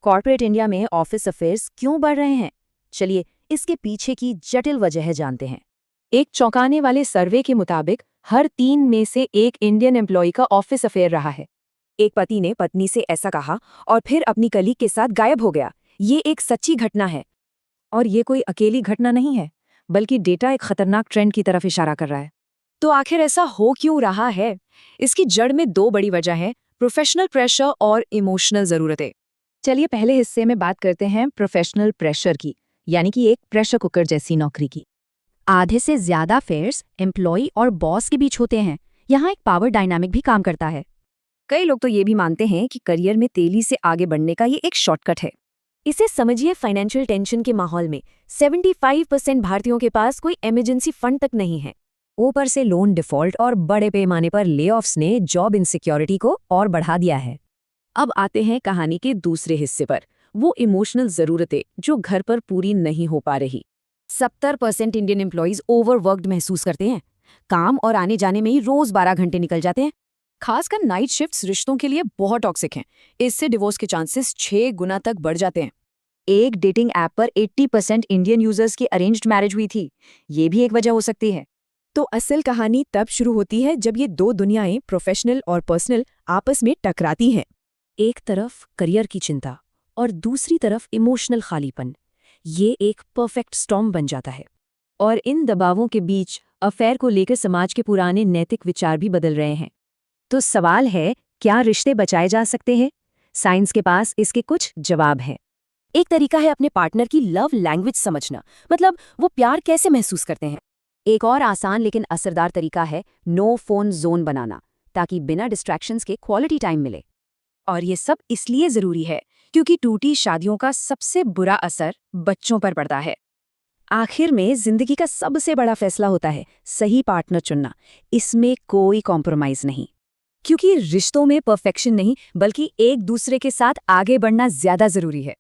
Corporate India में office affairs क्यों बढ़ रहे हैं? चलिए इसके पीछे की जटिल वजह जानते हैं। एक चौंकाने वाले सर्वे के मुताबिक हर 3 में से एक इंडियन एम्प्लॉय का ऑफिस अफेयर रहा है। एक पति ने पत्नी से ऐसा कहा और फिर अपनी कलीग के साथ गायब हो गया। ये एक सच्ची घटना है। और ये कोई अकेली घटना नहीं है, बल्कि डेटा एक खतरनाक ट्रेंड की तरफ इशारा कर रहा है। तो आखिर ऐसा हो क्यों रहा है? इसकी जड़ में 2 बड़ी वजह है, प्रोफेशनल प्रेशर और इमोशनल जरूरतें। चलिए पहले हिस्से में बात करते हैं प्रोफेशनल प्रेशर की, यानी कि एक प्रेशर कुकर जैसी नौकरी की। आधे से ज्यादा अफेयर्स एम्प्लॉय और बॉस के बीच होते हैं। यहाँ एक पावर डायनामिक भी काम करता है। कई लोग तो ये भी मानते हैं कि करियर में तेजी से आगे बढ़ने का ये एक शॉर्टकट है। इसे समझिए, फाइनेंशियल टेंशन के माहौल में 75% भारतीयों के पास कोई इमरजेंसी फंड तक नहीं है। ऊपर से लोन डिफॉल्ट और बड़े पैमाने पर लेऑफ्स ने जॉब इनसिक्योरिटी को और बढ़ा दिया है। अब आते हैं कहानी के दूसरे हिस्से पर, वो इमोशनल जरूरतें जो घर पर पूरी नहीं हो पा रही। 70% इंडियन एम्प्लॉइज ओवरवर्क्ड महसूस करते हैं। काम और आने जाने में ही रोज 12 घंटे निकल जाते हैं। खासकर नाइट शिफ्ट्स रिश्तों के लिए बहुत टॉक्सिक हैं। इससे डिवोर्स के चांसेस 6 गुना तक बढ़ जाते हैं। एक डेटिंग ऐप पर 80% इंडियन यूजर्स की अरेंज्ड मैरिज हुई थी। ये भी एक वजह हो सकती है। तो असल कहानी तब शुरू होती है जब ये 2 दुनियाएं, प्रोफेशनल और पर्सनल, आपस में टकराती हैं। एक तरफ करियर की चिंता और दूसरी तरफ इमोशनल खालीपन। ये एक परफेक्ट स्टॉर्म बन जाता है। और इन दबावों के बीच अफेयर को लेकर समाज के पुराने नैतिक विचार भी बदल रहे हैं। तो सवाल है, क्या रिश्ते बचाए जा सकते हैं? साइंस के पास इसके कुछ जवाब हैं। एक तरीका है अपने पार्टनर की लव लैंग्वेज समझना, मतलब वो प्यार कैसे महसूस करते हैं। एक और आसान लेकिन असरदार तरीका है नो फोन जोन बनाना, ताकि बिना डिस्ट्रैक्शंस के क्वालिटी टाइम मिले। और ये सब इसलिए जरूरी है क्योंकि टूटी शादियों का सबसे बुरा असर बच्चों पर पड़ता है। आखिर में जिंदगी का सबसे बड़ा फैसला होता है सही पार्टनर चुनना। इसमें कोई कॉम्प्रोमाइज नहीं, क्योंकि रिश्तों में परफेक्शन नहीं, बल्कि एक दूसरे के साथ आगे बढ़ना ज्यादा जरूरी है।